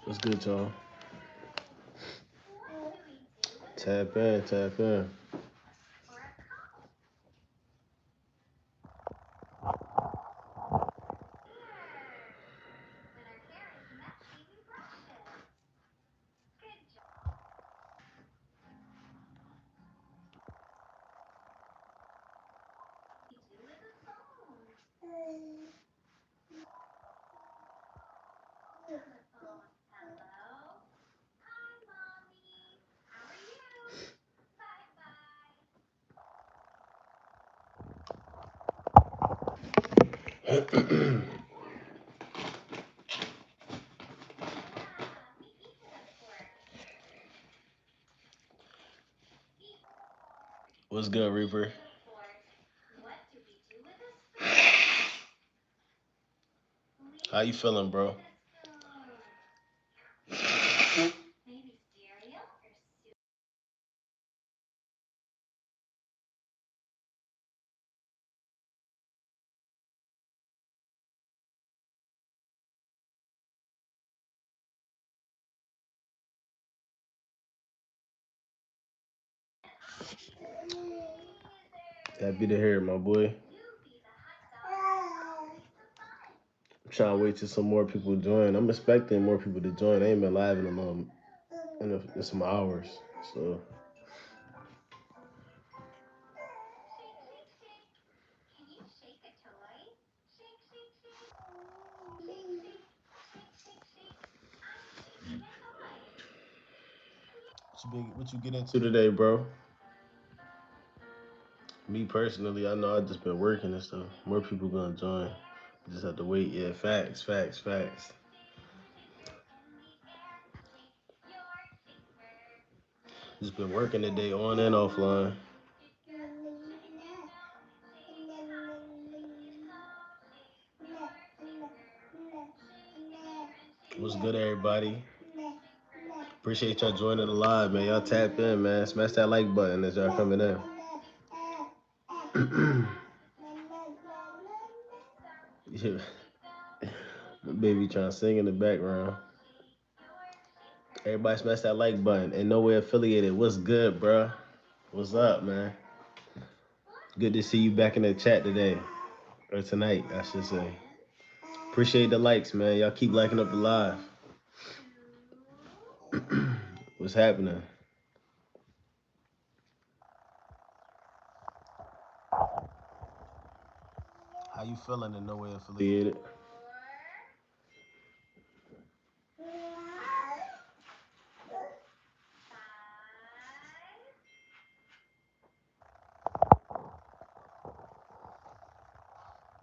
What's good, y'all? Tap in, tap in. What's good, Reaper? How you feeling, bro? Happy to hear it, my boy. I'm trying to wait till some more people join. I'm expecting more people to join. I ain't been live in a long, in some hours. So, what you get into today, bro? Me personally, I know I just been working and stuff. More people gonna join. Just have to wait. Yeah, facts, facts, facts. Just been working today on and offline. What's good, everybody? Appreciate y'all joining the live, man. Y'all tap in, man. Smash that like button as y'all coming in. Yeah. My baby trying to sing in the background. Everybody smash that like button. And nowhere affiliated. What's good, bro? What's up, man? Good to see you back in the chat today. Or tonight, I should say. Appreciate the likes, man. Y'all keep liking up the live. What's happening? How you feeling in nowhere affiliated?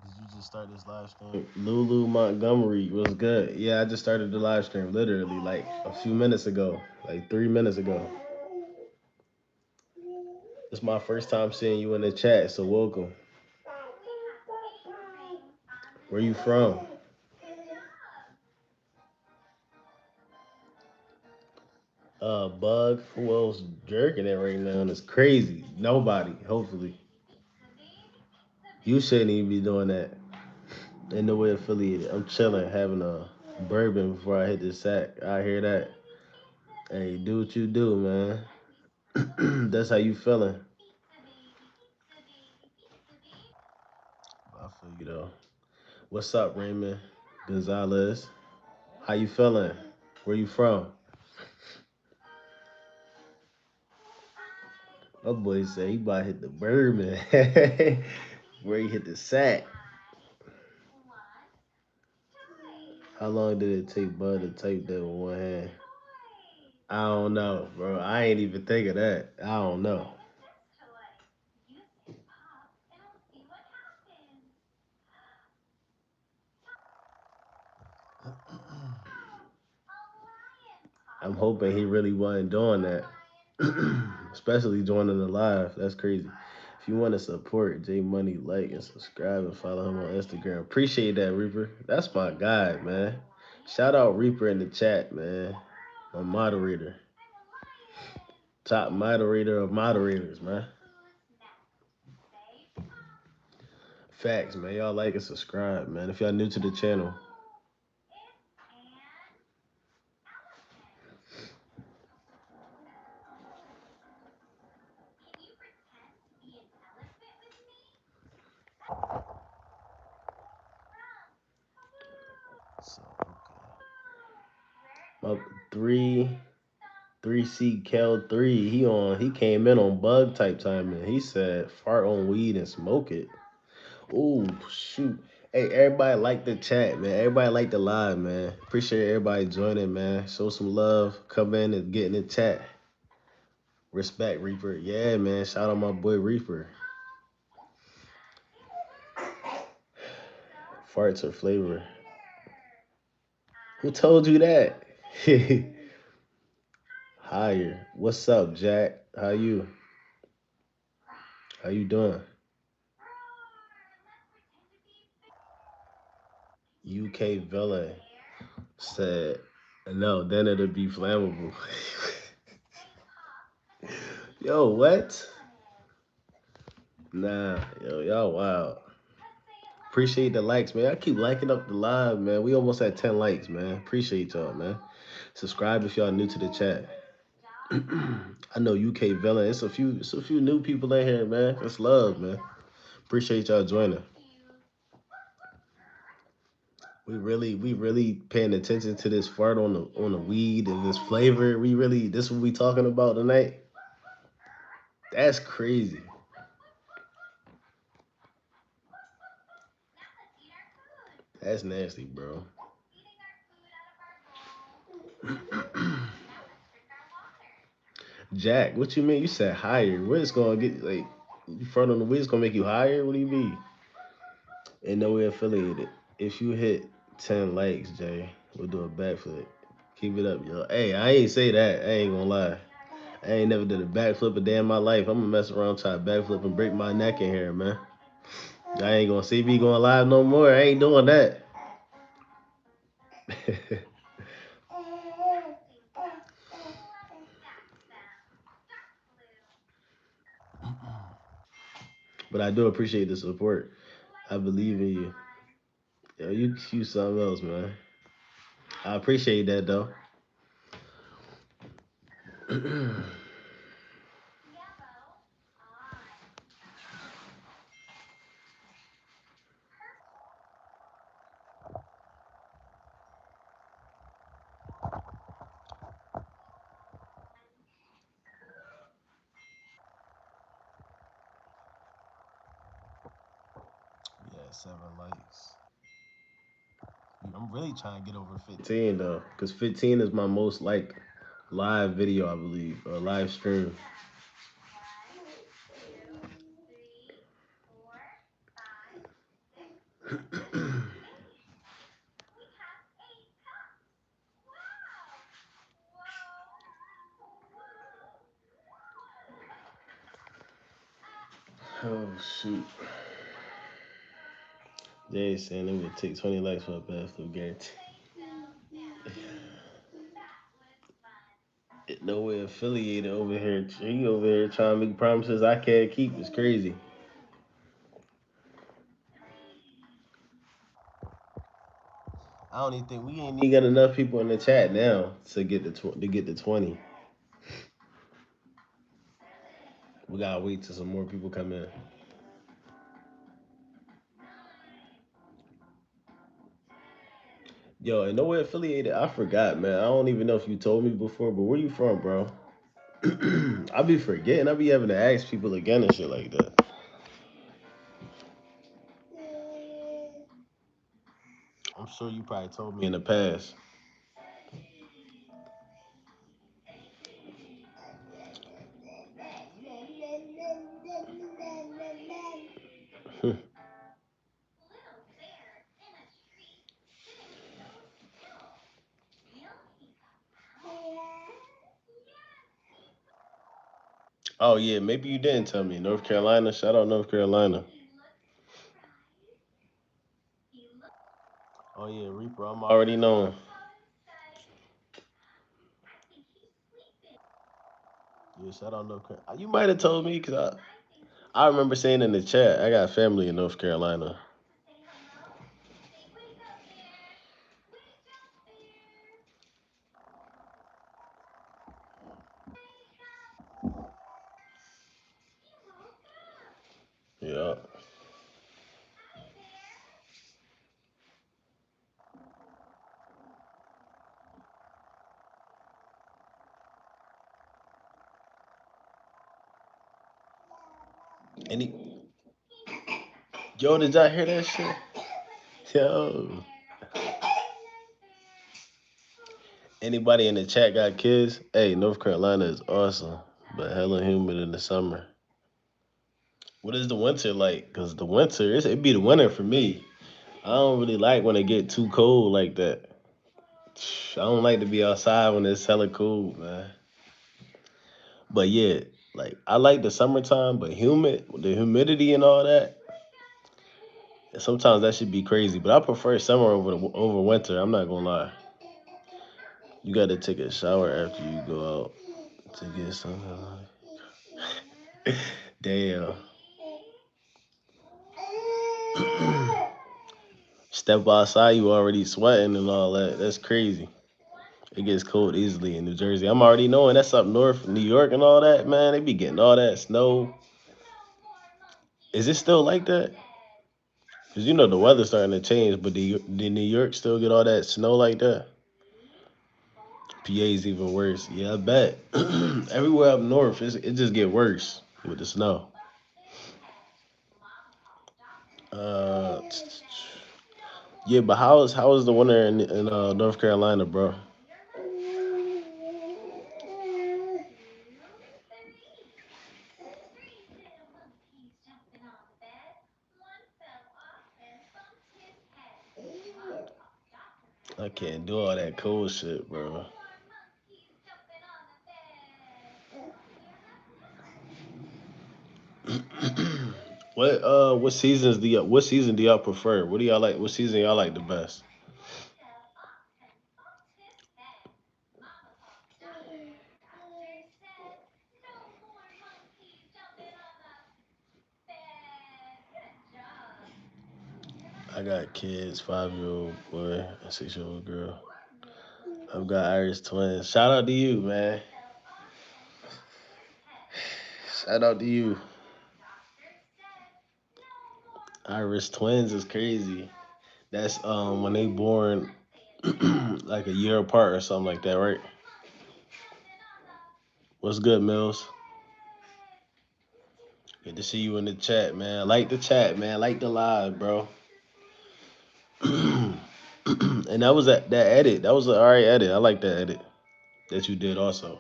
Did you just start this live stream? Lulu Montgomery was good. Yeah, I just started the live stream literally like a few minutes ago, like 3 minutes ago. It's my first time seeing you in the chat, so welcome. Where you from? Bug. Who else jerking it right now? It's crazy. Nobody. Hopefully, you shouldn't even be doing that. In no way affiliated. I'm chilling, having a bourbon before I hit the sack. I hear that. Hey, do what you do, man. That's how you feeling. I feel you though. What's up, Raymond Gonzalez? How you feeling? Where you from? My boy said he about to hit the bourbon. Where he hit the sack. How long did it take Bud to tape that with one hand? I don't know, bro. I ain't even think of that. I don't know. I'm hoping he really wasn't doing that. Especially joining the live. That's crazy. If you want to support J Money, like and subscribe and follow him on Instagram. Appreciate that, Reaper. That's my guy, man. Shout out Reaper in the chat, man. My moderator. Top moderator of moderators, man. Facts, man. Y'all like and subscribe, man. If y'all new to the channel. So, okay. My three C Kel 3. He came in on bug type time and he said fart on weed and smoke it. Ooh, shoot. Hey, everybody like the chat, man. Everybody like the live, man. Appreciate everybody joining, man. Show some love. Come in and get in the chat. Respect Reaper. Yeah, man. Shout out my boy Reaper. Farts are flavor. Who told you that? Higher. What's up, Jack? How you doing? UK Villa said no, then it'll be flammable. Yo, what? Nah, yo, y'all wow. Appreciate the likes, man. I keep liking up the live, man. We almost at 10 likes, man. Appreciate y'all, man. Subscribe if y'all new to the chat. I know UK Villain. It's a few new people in here, man. It's love, man. Appreciate y'all joining. We really paying attention to this fart on the weed and this flavor. This what we talking about tonight. That's crazy. That's nasty, bro. Jack, what you mean? You said higher. What is gonna get like you front on the weed is gonna make you higher? What do you mean? And no way affiliated. If you hit 10 likes, Jay, we'll do a backflip. Keep it up, yo. Hey, I ain't say that. I ain't gonna lie. I ain't never did a backflip a day in my life. I'm gonna mess around, try to backflip and break my neck in here, man. I ain't gonna see me going live no more. I ain't doing that. But I do appreciate the support. I believe in you. Yo, you something else, man. I appreciate that though. Yeah, 7 likes. I'm really trying to get over 15 though, because 15 is my most liked live video, I believe, or live stream. Oh shoot. Jay saying it would take 20 likes for a bad flip guarantee. No way affiliated over here. He over here trying to make promises I can't keep. It's crazy. I don't even think we ain't even got enough people in the chat now to get to 20. We gotta wait till some more people come in. Yo, and no way affiliated. I forgot, man. I don't even know if you told me before, but where you from, bro? I be forgetting. I be having to ask people again and shit like that. I'm sure you probably told me in the past. Oh yeah, maybe you didn't tell me. North Carolina. Shout out North Carolina. Oh yeah, Reaper. I'm already knowing. Yeah, shout out North Carolina. You might have told me because I remember saying in the chat, I got family in North Carolina. Yeah. Any Yo, did y'all hear that shit? Yo. Anybody in the chat got kids? Hey, North Carolina is awesome, but hella humid in the summer. What is the winter like? Cause the winter, it be the winter for me. I don't really like when it get too cold like that. I don't like to be outside when it's hella cold, man. But yeah, like I like the summertime, but humid, the humidity and all that. Sometimes that should be crazy, but I prefer summer over winter. I'm not gonna lie. You got to take a shower after you go out to get something. Damn. Step outside, you already sweating and all that. That's crazy. It gets cold easily in New Jersey. I'm already knowing that's up north, New York and all that, man. They be getting all that snow. Is it still like that? Cause you know the weather's starting to change, but did New York still get all that snow like that? PA's even worse. Yeah, I bet. Everywhere up north, it just get worse with the snow. Uh, yeah, but how is the winter in North Carolina, bro? I can't do all that cold shit, bro. What season do y'all prefer? What do y'all like? What season y'all like the best? I got kids, 5-year old boy, a 6-year old girl. I've got Irish twins. Shout out to you, man. Shout out to you. Irish twins is crazy. That's when they born like a year apart or something like that, right? What's good, Mills? Good to see you in the chat, man. Like the chat, man. Like the live, bro. And that was that edit. That was an alright edit. I like that edit that you did also.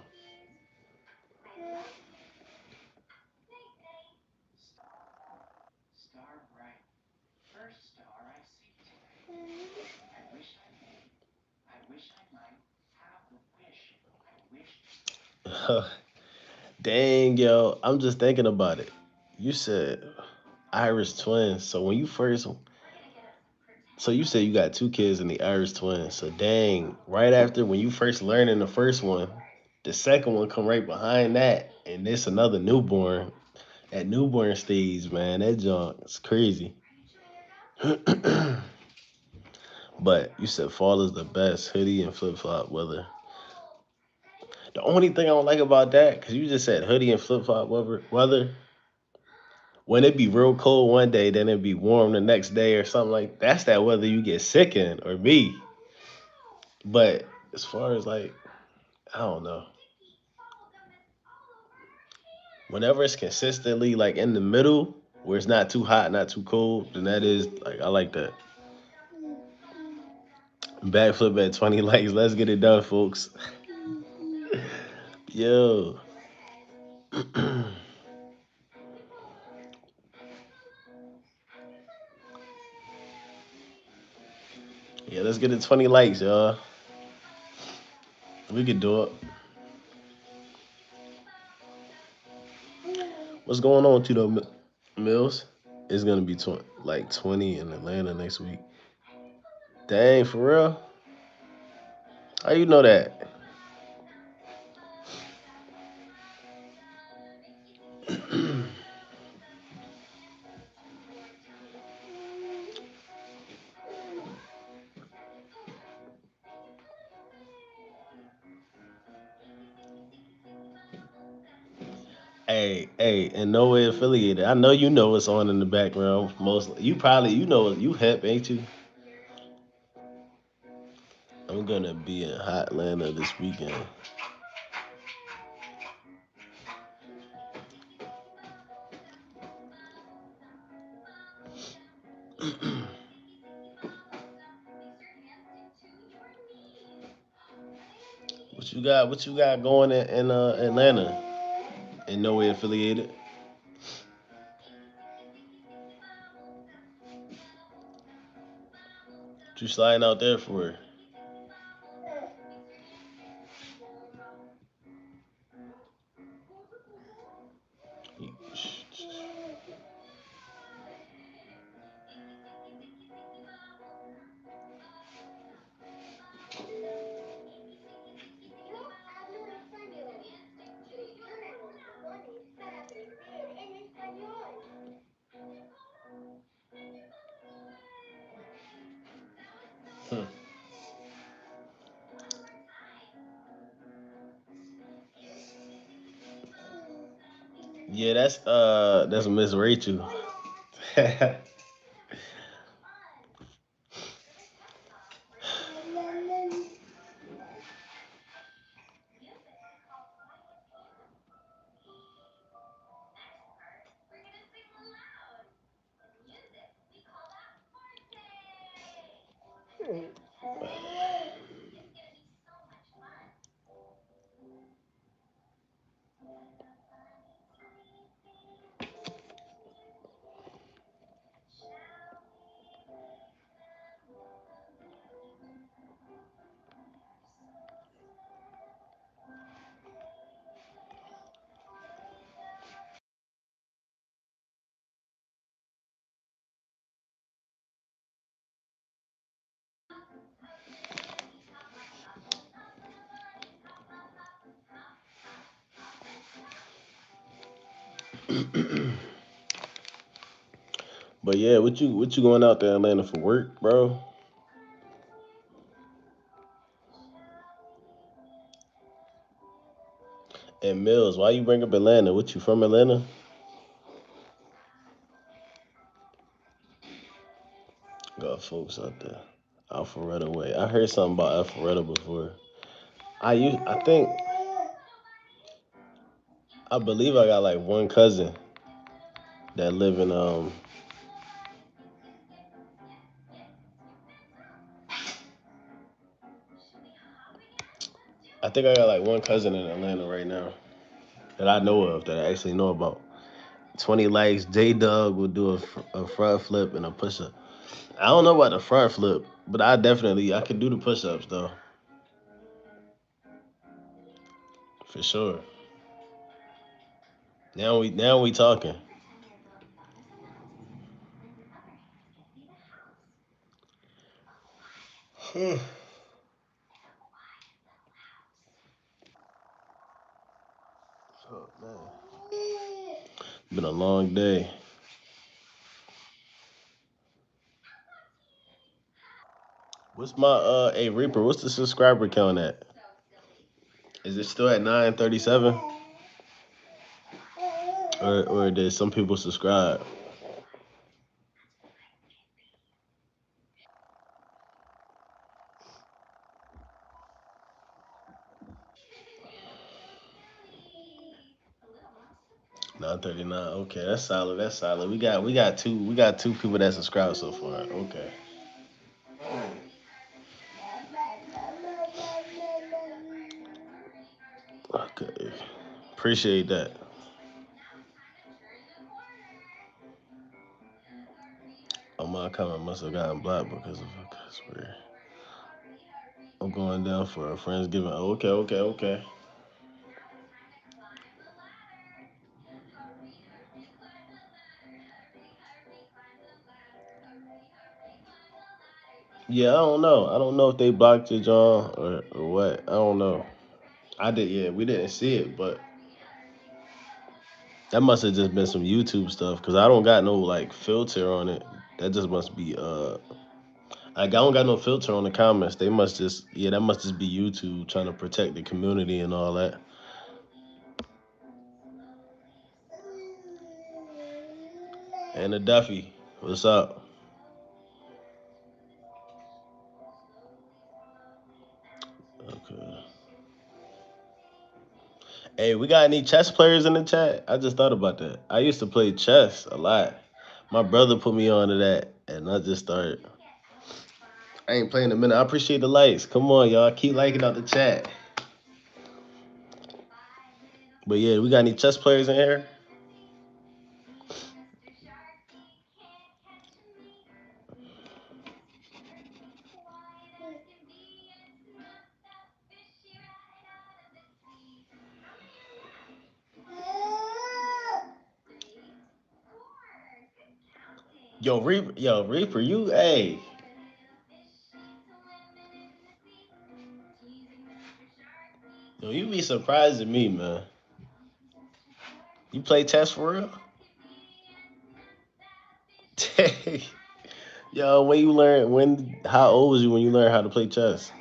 Dang, yo. I'm just thinking about it. You said Irish twins. So you said you got two kids in the Irish twins. So dang, right after when you first learning the first one, the second one come right behind that, and this another newborn at newborn stage, man. That junk is crazy. But you said fall is the best hoodie and flip flop weather. The only thing I don't like about that, because you just said hoodie and flip flop weather, when it be real cold one day, then it be warm the next day or something like that's that weather you get sick in or me. But as far as like, I don't know. Whenever it's consistently like in the middle, where it's not too hot, not too cold, then that is like I like that. Backflip at 20 likes. Let's get it done, folks. Yo. Yeah, let's get it 20 likes, y'all. We could do it. What's going on with you though, Mills? It's gonna be 20 in Atlanta next week. Dang, for real? How you know that? Hey, in no way affiliated. I know you know what's on in the background. Mostly, you probably you know you hip, ain't you? I'm gonna be in Hot Atlanta this weekend. What you got? What you got going in Atlanta? In no way affiliated. What you sliding out there for? Hmm. Yeah, that's Miss Rachel. But yeah, what you going out there Atlanta for work, bro? And Mills, why you bring up Atlanta? What you from Atlanta? Got folks out there. Alpharetta way. I heard something about Alpharetta before. I think I believe I got like one cousin that live in I think I got like one cousin in Atlanta right now that I know of that I actually know about. 20 likes. J Dub would do a front flip and a push up. I don't know about the front flip, but I could do the push ups though, for sure. Now we talking. Oh man, been a long day. What's my hey Reaper? What's the subscriber count at? Is it still at 937? Or did some people subscribe? 939. Okay, that's solid. That's solid. We got two people that subscribe so far. Okay. Okay. Appreciate that. Oh, my comment must have gotten blocked because I'm going down for a Friendsgiving. Oh, okay. Yeah, I don't know. I don't know if they blocked your John or what. I don't know. I did. Yeah, we didn't see it, but that must have just been some YouTube stuff because I don't got no like filter on it. That just must be like I don't got no filter on the comments. They must just that must just be YouTube trying to protect the community and all that. And the Duffy. What's up? Okay. Hey, we got any chess players in the chat? I just thought about that. I used to play chess a lot. My brother put me on to that, and I just started. I ain't playing in a minute. I appreciate the likes. Come on, y'all. Keep liking out the chat. But yeah, we got any chess players in here? Reaper, you, hey, yo, you be surprising me, man. You play chess for real? Yo, how old was you when you learned how to play chess?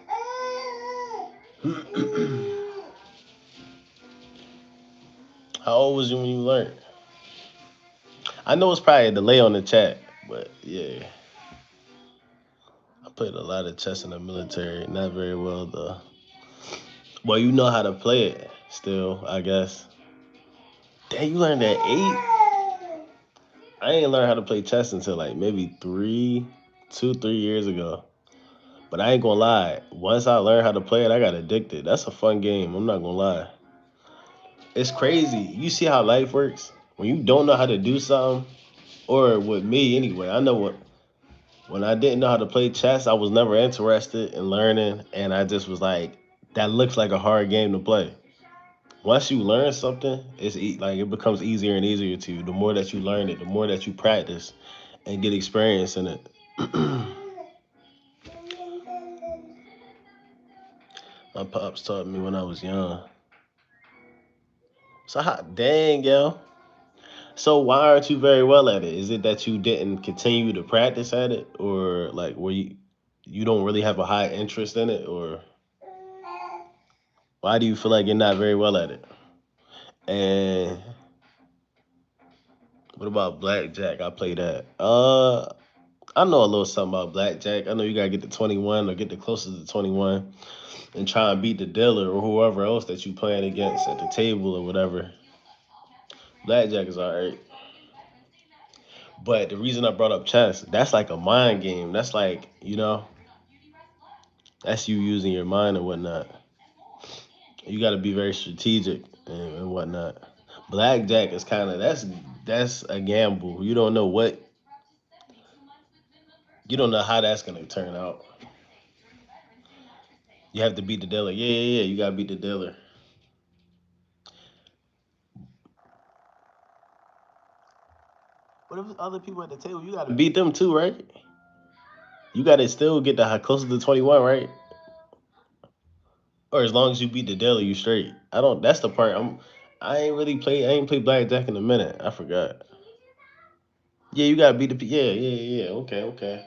How old was you when you learned? I know it's probably a delay on the chat, but yeah, I played a lot of chess in the military. Not very well though. Well, you know how to play it still, I guess. Damn, you learned at 8? I ain't learned how to play chess until like maybe 3 years ago. But I ain't gonna lie. Once I learned how to play it, I got addicted. That's a fun game. I'm not gonna lie. It's crazy. You see how life works? When you don't know how to do something, or with me anyway, I know what when I didn't know how to play chess, I was never interested in learning, and I just was like, that looks like a hard game to play. Once you learn something, like it becomes easier and easier to you. The more that you learn it, the more that you practice and get experience in it. My pops taught me when I was young. So dang, yo. So why aren't you very well at it? Is it that you didn't continue to practice at it, or like were you don't really have a high interest in it, or why do you feel like you're not very well at it? And what about blackjack? I play that. I know a little something about blackjack. I know you gotta get to 21 or get the closest to 21 and try and beat the dealer or whoever else that you playing against at the table or whatever. Blackjack is alright. But the reason I brought up chess, that's like a mind game. That's like, that's you using your mind and whatnot. You got to be very strategic and whatnot. Blackjack is kind of that's a gamble. You don't know how that's gonna turn out. You have to beat the dealer. Yeah, yeah, yeah. You gotta beat the dealer. What if other people at the table? You gotta beat them too, right? You gotta still get the closer to 21, right? Or as long as you beat the dealer, you straight. I don't. That's the part. I ain't really play. I ain't played blackjack in a minute. I forgot. Yeah, you gotta beat the. Yeah, yeah, yeah. Okay, okay.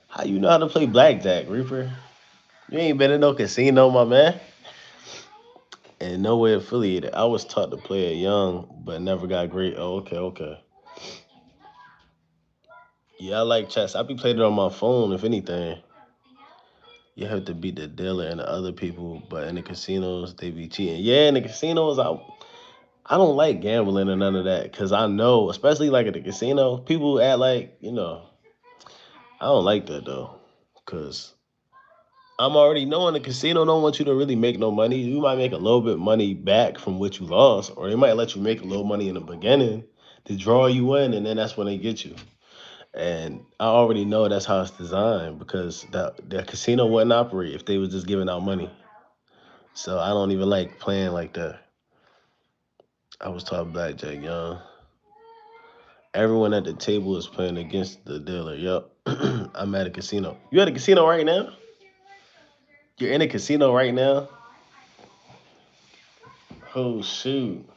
How you know how to play blackjack, Reaper? You ain't been in no casino, my man. And no way affiliated. I was taught to play it young, but never got great. Oh, okay, okay. Yeah, I like chess. I be playing it on my phone, if anything. You have to beat the dealer and the other people, but in the casinos, they be cheating. Yeah, in the casinos, I don't like gambling or none of that, because I know, especially like at the casino, people act like, I don't like that though, because I'm already knowing the casino don't want you to really make no money. You might make a little bit money back from what you lost, or they might let you make a little money in the beginning to draw you in, and then that's when they get you. And I already know that's how it's designed because the casino wouldn't operate if they was just giving out money. So I don't even like playing like that. I was taught blackjack young. Everyone at the table is playing against the dealer. Yup. I'm at a casino. You at a casino right now? You're in a casino right now? Oh shoot.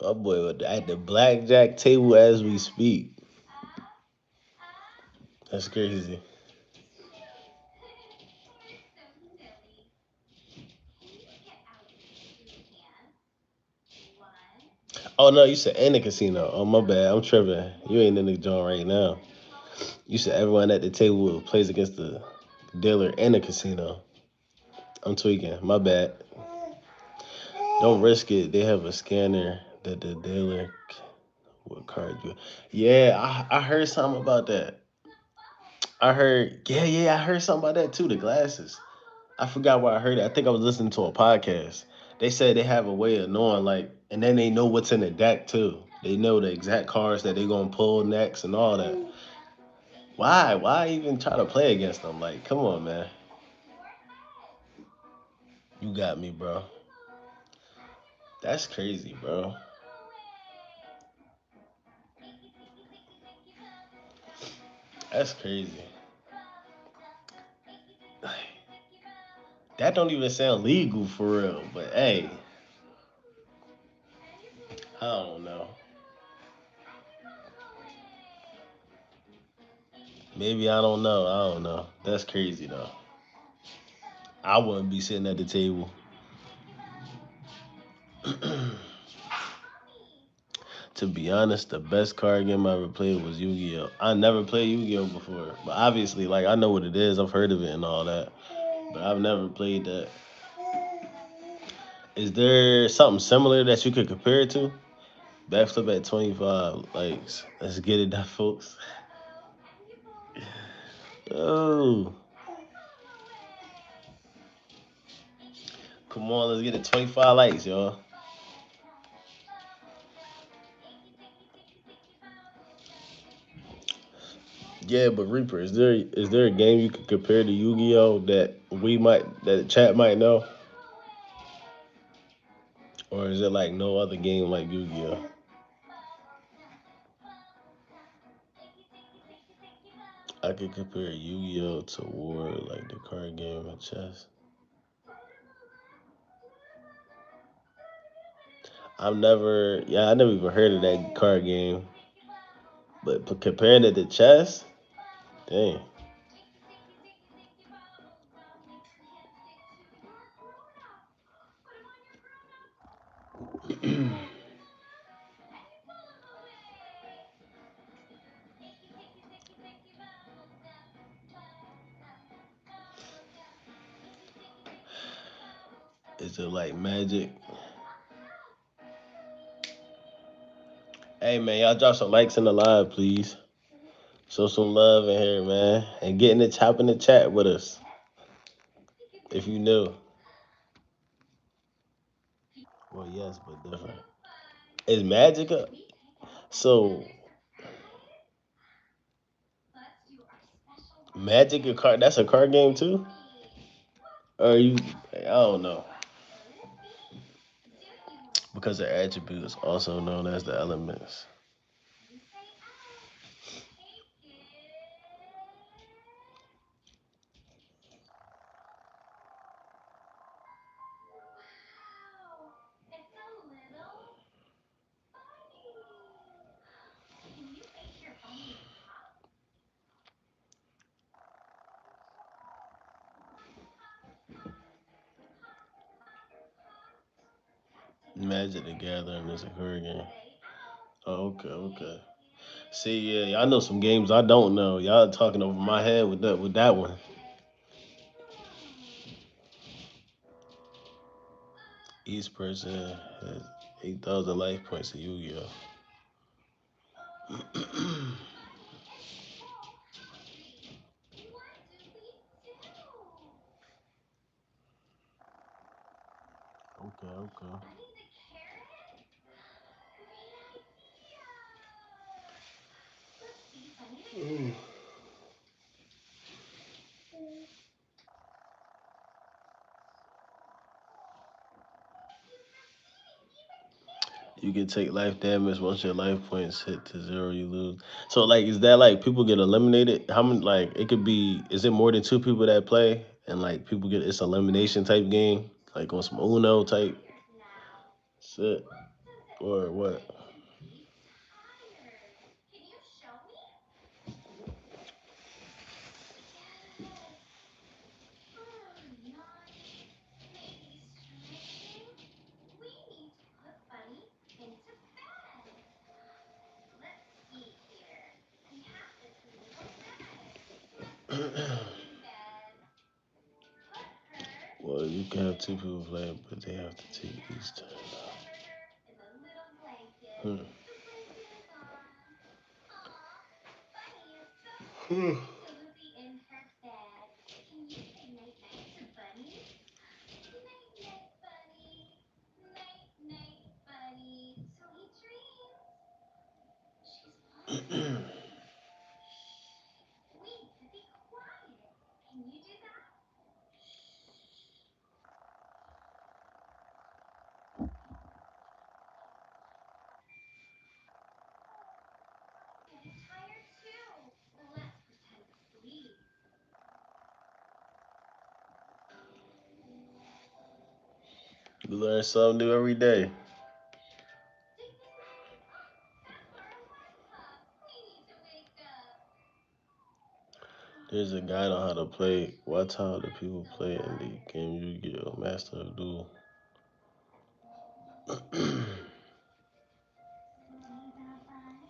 My boy at the blackjack table as we speak. That's crazy. Oh no, you said in the casino. Oh my bad, I'm tripping. You ain't in the joint right now. You said everyone at the table plays against the dealer in the casino. I'm tweaking. My bad. Don't risk it. They have a scanner that the dealer what card you. Yeah, I heard something about that. I heard yeah, I heard something about that too. The glasses. I forgot where I heard it. I think I was listening to a podcast. They said they have a way of knowing like, and then they know what's in the deck too. They know the exact cards that they're gonna pull next and all that. Why? Why even try to play against them? Like, come on, man. You got me, bro. That's crazy, bro. That's crazy. That don't even sound legal for real. But hey, I don't know. Maybe I don't know. I don't know. That's crazy though. I wouldn't be sitting at the table. To be honest, the best card game I ever played was Yu-Gi-Oh. I never played Yu-Gi-Oh before, but obviously, like I know what it is. I've heard of it and all that, but I've never played that. Is there something similar that you could compare it to? Backflip at 25 likes. Let's get it done, folks. Oh, come on, let's get it 25 likes, y'all. Yeah, but Reaper, is there a game you could compare to Yu-Gi-Oh that that the chat might know, or is it like no other game like Yu-Gi-Oh? I could compare Yu-Gi-Oh to War, like the card game and chess. I never even heard of that card game. But comparing it to chess, dang, is it like Magic? Hey man, y'all drop some likes in the live, please. Show some love in here, man, and get in the hop in the chat with us if you new. Well, yes, but different. Is Magic a so Magic a card? That's a card game too. Or you? I don't know because the attributes also known as the elements. Magic the Gathering is a card game. Oh, okay, okay. See, yeah, y'all know some games I don't know. Y'all talking over my head with that one. Each person has 8,000 life points in Yu-Gi-Oh. Okay, okay. Mm. You can take life damage once your life points hit to zero. You lose. So, like, is that like people get eliminated? How many? Like, it could be. Is it more than two people that play? And like, people get it's elimination type game, like on some Uno type shit, or what? can have two people playing, but they have to take each turn. Hmm. You learn something new every day. There's a guide on how to play. Watch how the people play in the game. You get a master of duel.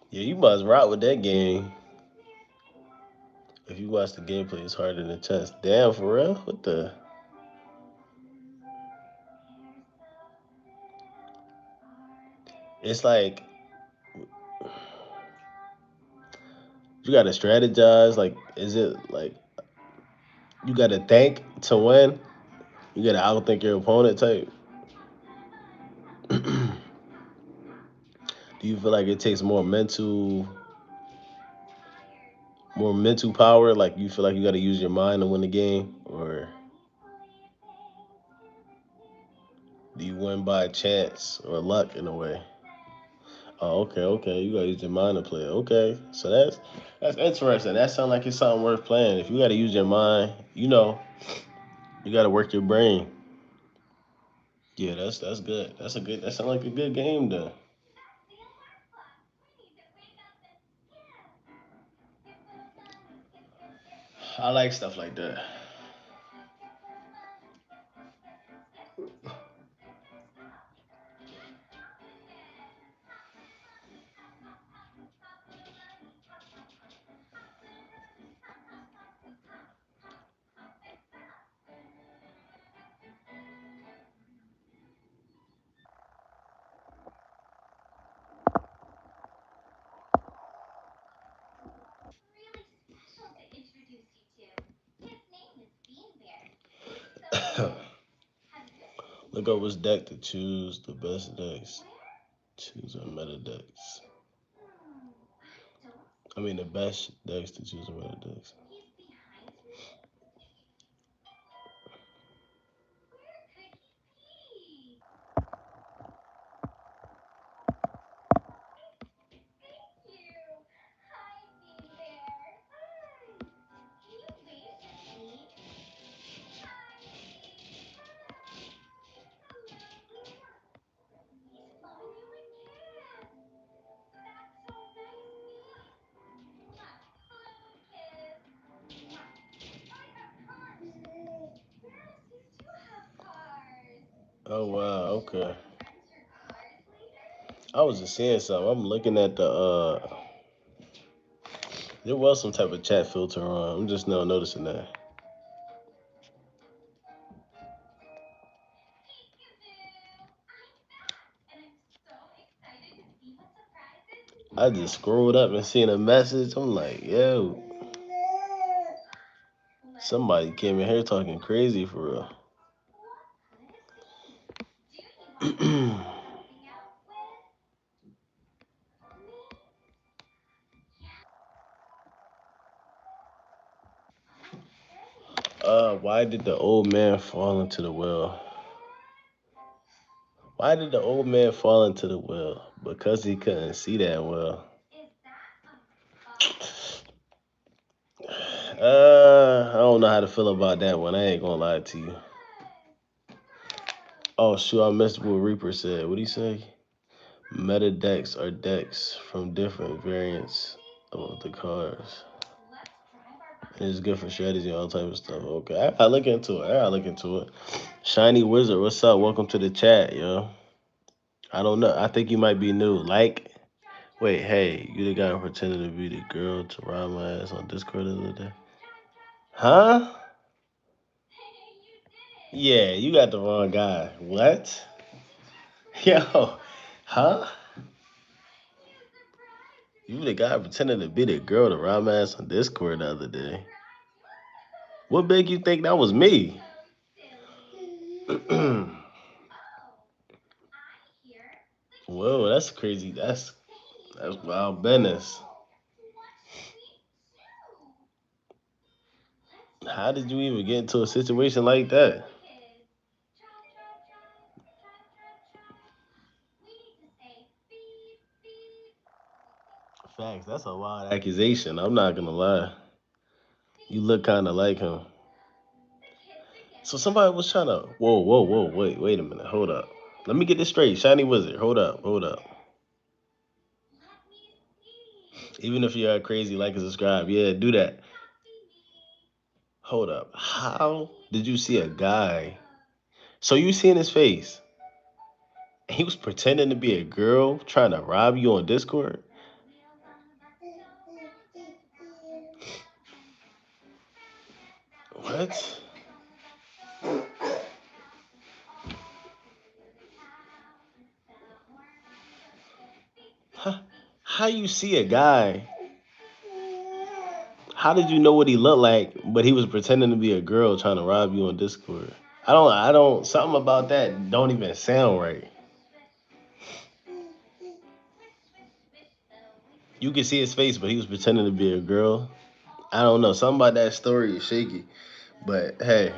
Yeah, you must rock with that game. If you watch the gameplay, it's harder than chess. Damn, for real? What the? It's like you gotta strategize. Like, is it like you gotta think to win? You gotta outthink your opponent type. Do you feel like it takes more mental power? Like you feel like you gotta use your mind to win the game, or do you win by chance or luck in a way? Oh, okay, okay. You gotta use your mind to play. Okay, so that's interesting. That sounds like it's something worth playing. If you gotta use your mind, you gotta work your brain. Yeah, that's good. That sounds like a good game though. I like stuff like that. Look up which deck to choose. The best decks. Choose a meta decks. I mean, the best decks to choose a meta decks. Oh wow, okay. I was just seeing something. I'm looking at the there was some type of chat filter on. I'm just now noticing that. I just scrolled up and seen a message. I'm like, yo, somebody came in here talking crazy for real. Why did the old man fall into the well? Why did the old man fall into the well? Because he couldn't see that well. I don't know how to feel about that one. I ain't gonna lie to you. Oh shoot, I missed what Reaper said. What'd he say? Meta decks are decks from different variants of the cards. And it's good for strategy and all type of stuff. Okay, I gotta look into it. I gotta look into it. Shiny Wizard, what's up? Welcome to the chat, yo. I don't know. I think you might be new. Like, wait, hey, you the guy who pretended to be the girl to rob my ass on Discord the other day? Huh? Yeah, you got the wrong guy. What? Yo, huh? You the guy pretending to be the girl to rob ass on Discord the other day. What made you think that was me? Whoa, that's crazy. That's wild business. How did you even get into a situation like that? Facts. That's a wild accusation. I'm not gonna lie. You look kind of like him. So somebody was trying to. Whoa, whoa, whoa. Wait a minute. Hold up. Let me get this straight. Shiny Wizard. Hold up. Hold up. Even if you're crazy, like and subscribe. Yeah, do that. Hold up. How did you see a guy? So you seen his face? He was pretending to be a girl trying to rob you on Discord. What? How you see a guy? How did you know what he looked like, but he was pretending to be a girl trying to rob you on Discord? Something about that don't even sound right. You can see his face, but he was pretending to be a girl. I don't know. Something about that story is shaky. But hey,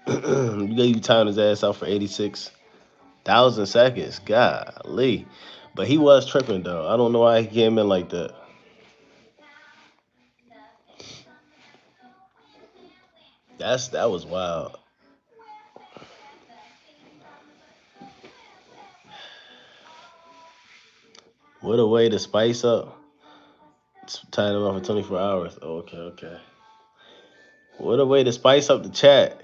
you timed his ass out for 86,000 seconds. Golly. But he was tripping though. I don't know why he came in like that. That was wild. What a way to spice up. Tying him off for 24 hours. Okay, okay. What a way to spice up the chat.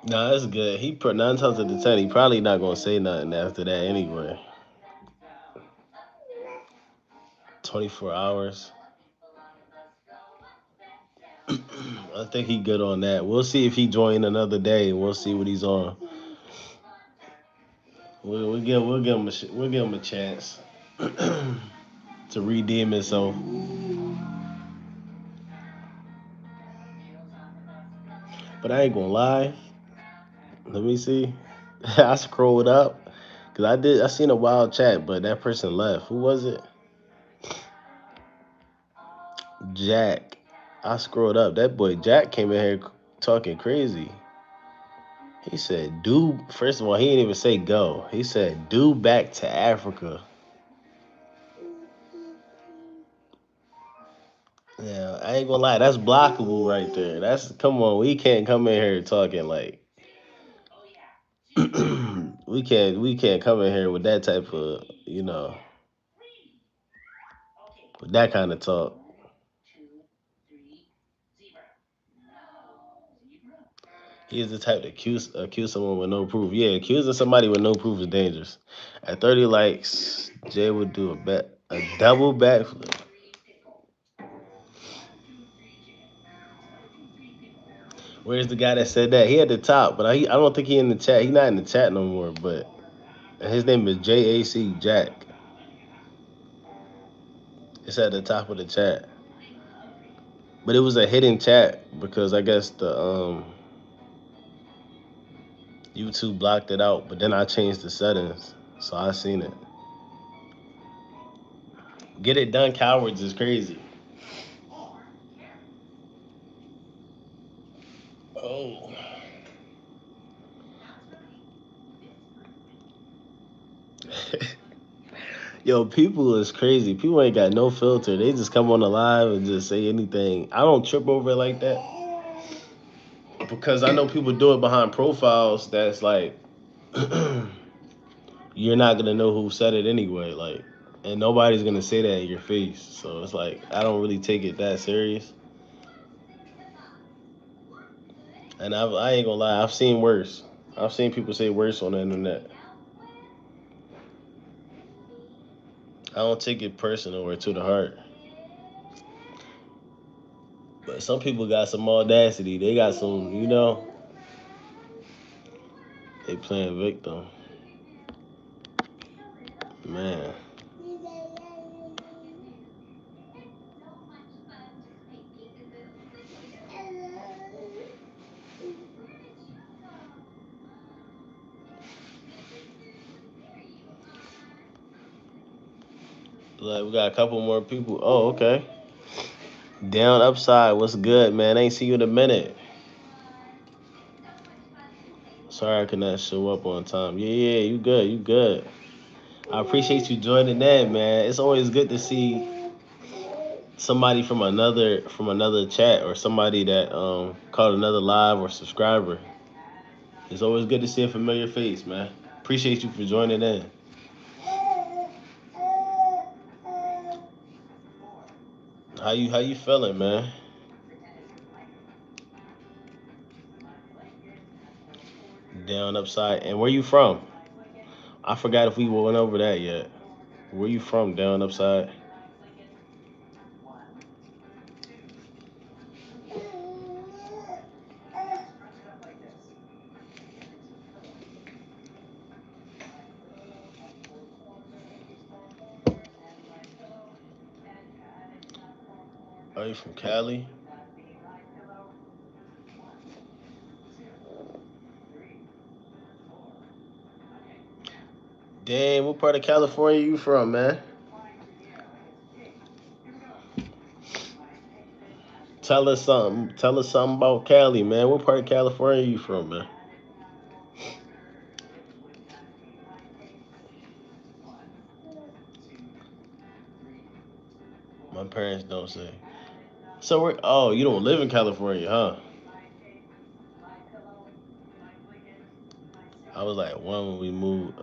Nah, that's good. He put 9 times out of 10. He probably not gonna say nothing after that anyway. 24 hours. I think he good on that. We'll see if he join another day. We'll see what he's on. We'll give him a chance to redeem himself. But I ain't gonna lie. Let me see. I scrolled up because I seen a wild chat, but that person left. Who was it? Jack. I scrolled up. That boy Jack came in here talking crazy. He said, "Do first of all, he didn't even say go. He said, do back to Africa." Yeah, I ain't gonna lie. That's blockable right there. That's come on. We can't come in here talking like we can't come in here with that type of with that kind of talk. He is the type to accuse someone with no proof. Yeah, accusing somebody with no proof is dangerous. At 30 likes, Jay would do a double backflip. Where's the guy that said that? He at the top, but I don't think he in the chat. He not in the chat no more. But his name is JAC Jack. It's at the top of the chat. But it was a hidden chat because I guess the YouTube blocked it out. But then I changed the settings, so I seen it. Get it done, cowards is crazy. Oh. Yo, people is crazy. People ain't got no filter. They just come on the live and just say anything. I don't trip over it like that because I know people do it behind profiles that's like you're not gonna know who said it anyway. Like, and nobody's gonna say that in your face. So it's like I don't really take it that serious. And I ain't gonna lie, I've seen worse. I've seen people say worse on the internet. I don't take it personal or to the heart. But some people got some audacity. They got some, they playing victim. Man. Like, we got a couple more people. Oh, okay. Down upside. What's good, man? Ain't see you in a minute. Sorry I could not show up on time. Yeah, you good. You good. I appreciate you joining in, man. It's always good to see somebody from another chat or somebody that caught another live or subscriber. It's always good to see a familiar face, man. Appreciate you for joining in. How you feeling, man? Down upside. And where you from? I forgot if we went over that yet. Where you from? Down upside. Are you from Cali? Damn, what part of California you from, man? Tell us something. Tell us something about Cali, man. What part of California you from, man? My parents don't say. So we're oh, you don't live in California, huh? I was like one when we moved.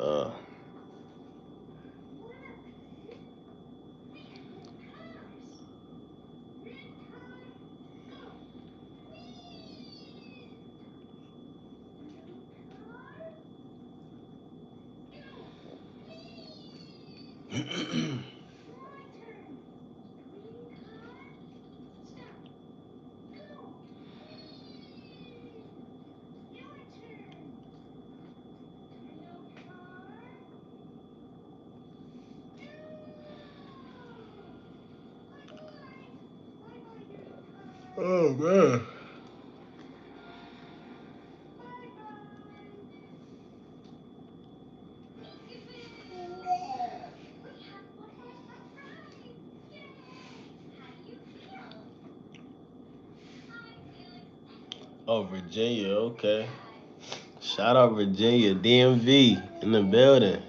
Oh man. Oh, Virginia. Okay. Shout out Virginia, DMV in the building.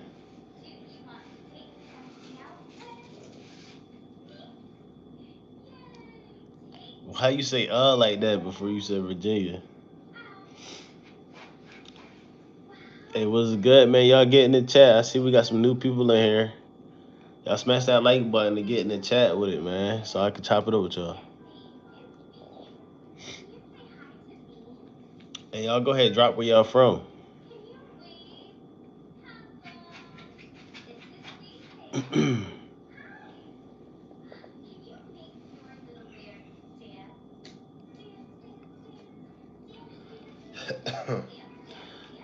How you say like that before you said Virginia? Hey, what's good, man? Y'all get in the chat. I see we got some new people in here. Y'all smash that like button to get in the chat with it, man, so I can chop it up with y'all. And y'all go ahead and drop where y'all from.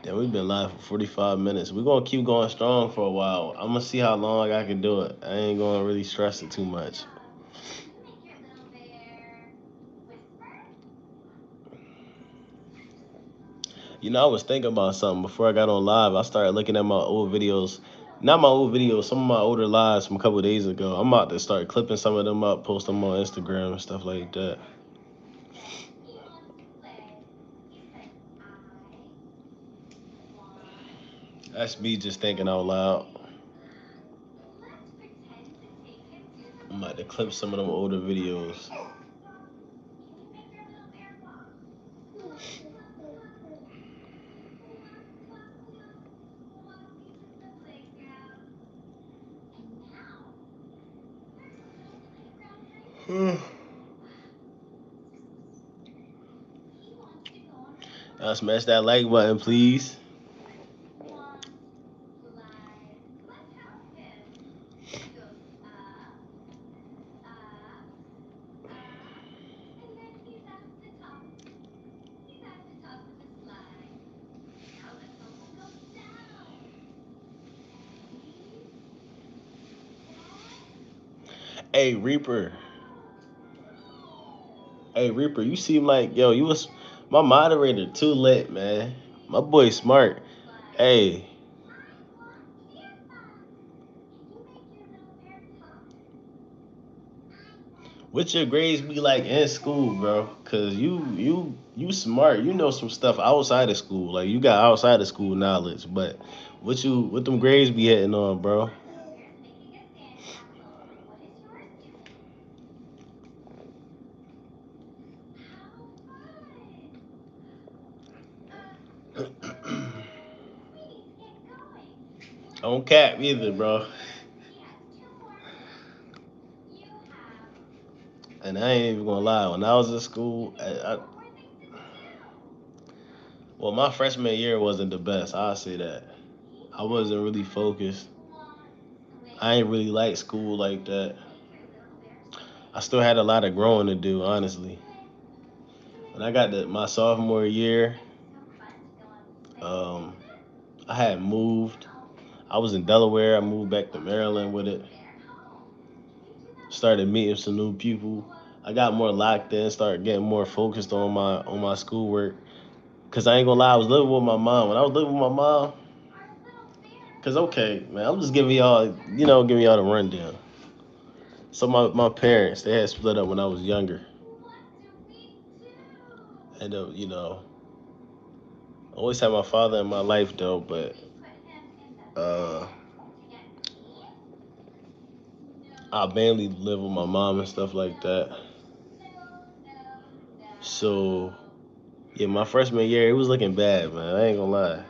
Damn, we've been live for 45 minutes. We're gonna keep going strong for a while. I'm gonna see how long I can do it. I ain't gonna really stress it too much. I was thinking about something before I got on live. I started looking at my old videos. Not my old videos, some of my older lives from a couple of days ago. I'm about to start clipping some of them up, post them on Instagram and stuff like that. That's me just thinking out loud. I'm about to clip some of them older videos. Smash that like button, please. Hey Reaper, hey Reaper, you seem like yo, you was my moderator too lit, man. My boy smart. Hey, what your grades be like in school, bro? Cause you smart. You know some stuff outside of school. Like you got outside of school knowledge, but what them grades be hitting on, bro? Don't cap either, bro. And I ain't even gonna lie. When I was in school, well, my freshman year wasn't the best. I'll say that. I wasn't really focused. I ain't really like school like that. I still had a lot of growing to do, honestly. When I got to my sophomore year, um, I had moved. I was in Delaware. I moved back to Maryland with it. Started meeting some new people. I got more locked in. Started getting more focused on my schoolwork. Cause I ain't gonna lie, I was living with my mom. When I was living with my mom, cause okay, man, I'm just giving y'all, giving y'all the rundown. So my parents, they had split up when I was younger, and I always had my father in my life though, but uh, I mainly live with my mom and stuff like that. So yeah, my freshman year, it was looking bad, man. I ain't gonna lie.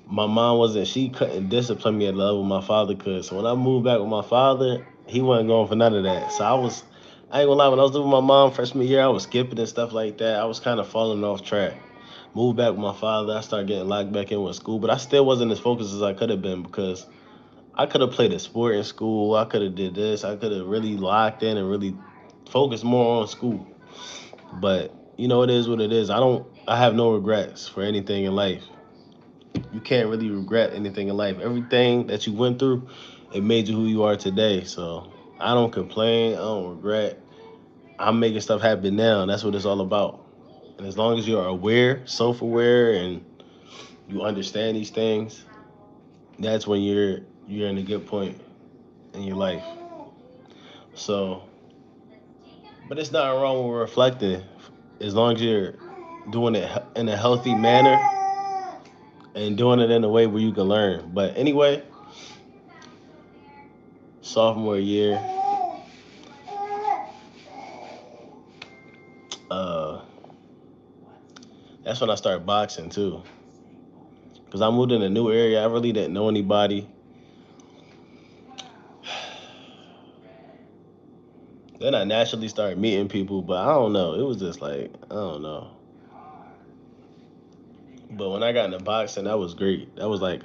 My mom wasn't, she couldn't discipline me at the level my father could. So when I moved back with my father, he wasn't going for none of that. I ain't gonna lie, when I was living with my mom freshman year, I was skipping and stuff like that. I was kind of falling off track. Moved back with my father, I started getting locked back in with school, but I still wasn't as focused as I could have been because I could have played a sport in school. I could have did this. I could have really locked in and really focused more on school. But it is what it is. I have no regrets for anything in life. You can't really regret anything in life. Everything that you went through, it made you who you are today. So I don't complain. I don't regret. I'm making stuff happen now. And that's what it's all about. And as long as you're aware, self-aware, and you understand these things, that's when you're in a good point in your life. So, but it's not wrong with reflecting, as long as you're doing it in a healthy manner and doing it in a way where you can learn. But anyway, sophomore year, uh, that's when I started boxing too. Cause I moved in a new area. I really didn't know anybody. Then I naturally started meeting people, but I don't know. It was just like I don't know. But when I got into boxing, that was great. That was like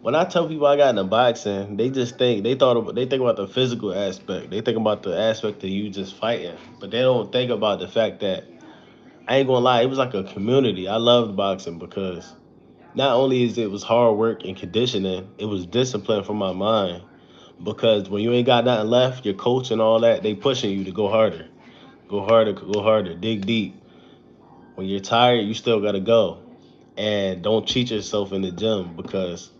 when I tell people I got into boxing, they think about the physical aspect. They think about the aspect of you just fighting, but they don't think about the fact that I ain't gonna lie, it was like a community. I loved boxing because not only is it was hard work and conditioning, it was discipline for my mind. Because when you ain't got nothing left, your coach and all that, they pushing you to go harder, go harder, dig deep. When you're tired, you still gotta go. And don't cheat yourself in the gym because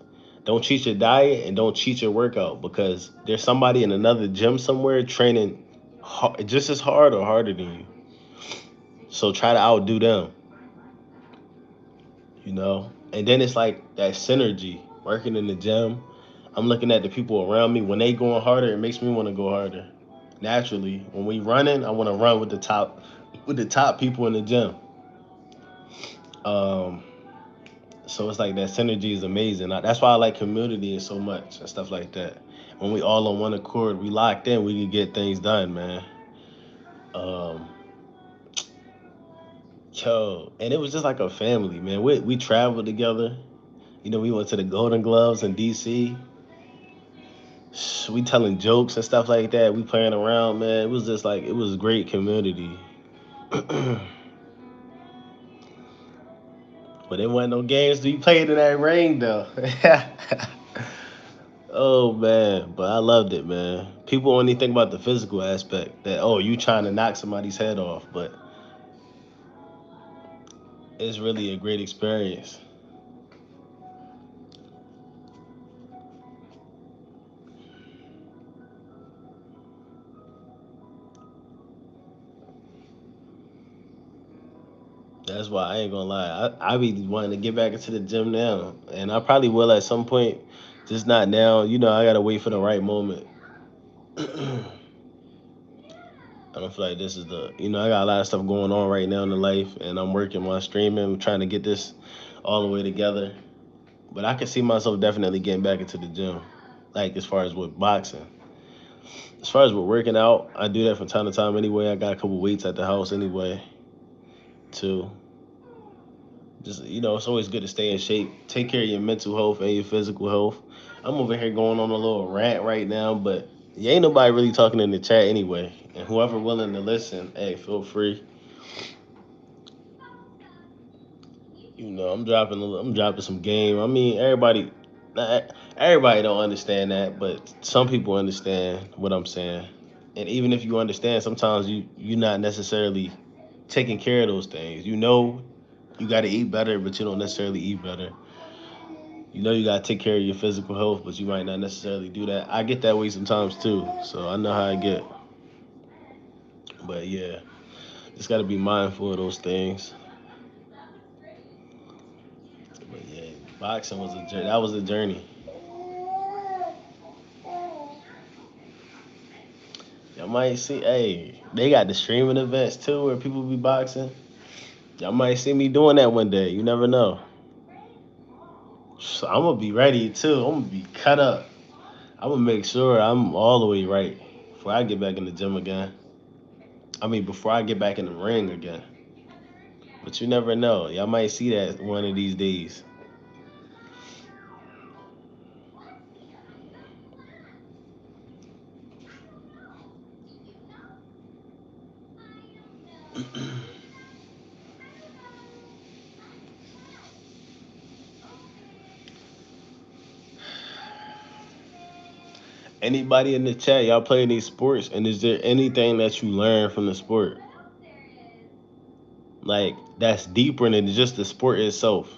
don't cheat your diet and don't cheat your workout because there's somebody in another gym somewhere training just as hard or harder than you. So try to outdo them, And then it's like that synergy working in the gym. I'm looking at the people around me when they going harder. It makes me want to go harder. Naturally, when we running, I want to run with the top people in the gym. Um, so it's like that synergy is amazing. That's why I like community so much and stuff like that. When we all on one accord, we locked in, we can get things done, man. Um, and it was just like a family, man. We traveled together. We went to the Golden Gloves in DC. We telling jokes and stuff like that. We playing around, man. It was just like it was great community. But there wasn't no games to be played in that rain though. Oh man, but I loved it, man. People only think about the physical aspect that, oh, you trying to knock somebody's head off, but it's really a great experience. That's why I ain't gonna lie. I be wanting to get back into the gym now, and I probably will at some point. Just not now. You know, I gotta wait for the right moment. I don't feel like this is the. You know, I got a lot of stuff going on right now in the life, and I'm working while streaming. I'm trying to get this all the way together. But I can see myself definitely getting back into the gym, like as far as with boxing. As far as with working out, I do that from time to time anyway. I got a couple weights at the house anyway, too. Just it's always good to stay in shape. Take care of your mental health and your physical health. I'm over here going on a little rant right now, but you ain't nobody really talking in the chat anyway. And whoever willing to listen, hey, feel free. I'm dropping some game. I mean, not everybody don't understand that, but some people understand what I'm saying. And even if you understand, sometimes you're not necessarily taking care of those things. You know, you got to eat better, but you don't necessarily eat better. You know, you got to take care of your physical health, but you might not necessarily do that. I get that way sometimes too, so I know how I get. But yeah, just got to be mindful of those things. But yeah, boxing was a journey. That was a journey. Y'all might see, hey, they got the streaming events too where people be boxing. Y'all might see me doing that one day. You never know. So I'm gonna be ready too. I'm gonna be cut up. I'm gonna make sure I'm all the way right before I get back in the gym again. I mean, before I get back in the ring again. But you never know. Y'all might see that one of these days. Anybody in the chat, y'all play any sports? And is there anything that you learn from the sport? Like, that's deeper than just the sport itself.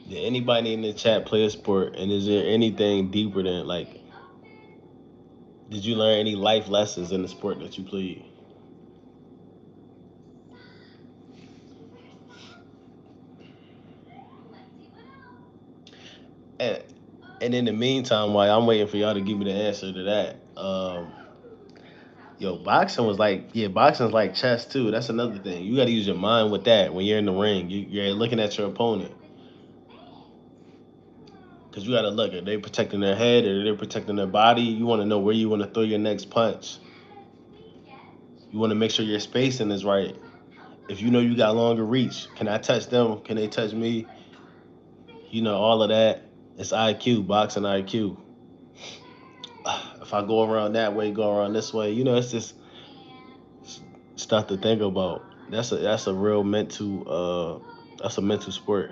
Did anybody in the chat play a sport? And is there anything deeper than, like, did you learn any life lessons in the sport that you played? And, and in the meantime, while I'm waiting for y'all to give me the answer to that, yo, boxing was like, yeah, boxing's like chess too. That's another thing. You got to use your mind with that when you're in the ring. You're looking at your opponent because you got to look. Are they protecting their head or are they protecting their body? You want to know where you want to throw your next punch. You want to make sure your spacing is right. If you know you got longer reach, can I touch them? Can they touch me? You know, all of that. It's IQ, boxing IQ. If I go around that way, go around this way, it's just stuff to think about. That's a real mental that's a mental sport.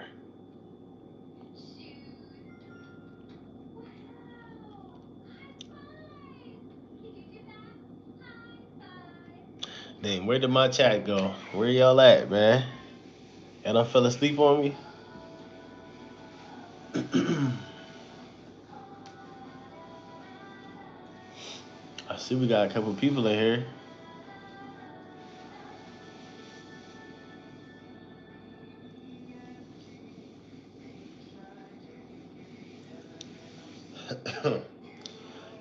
Dang, where did my chat go? Where y'all at, man? Y'all don't fell asleep on me? I see we got a couple people in here.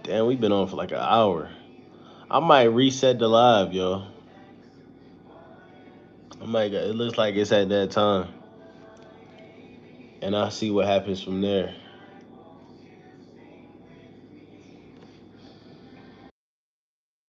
Damn, we've been on for like an hour. I might reset the live, yo. It looks like it's at that time. And I'll see what happens from there.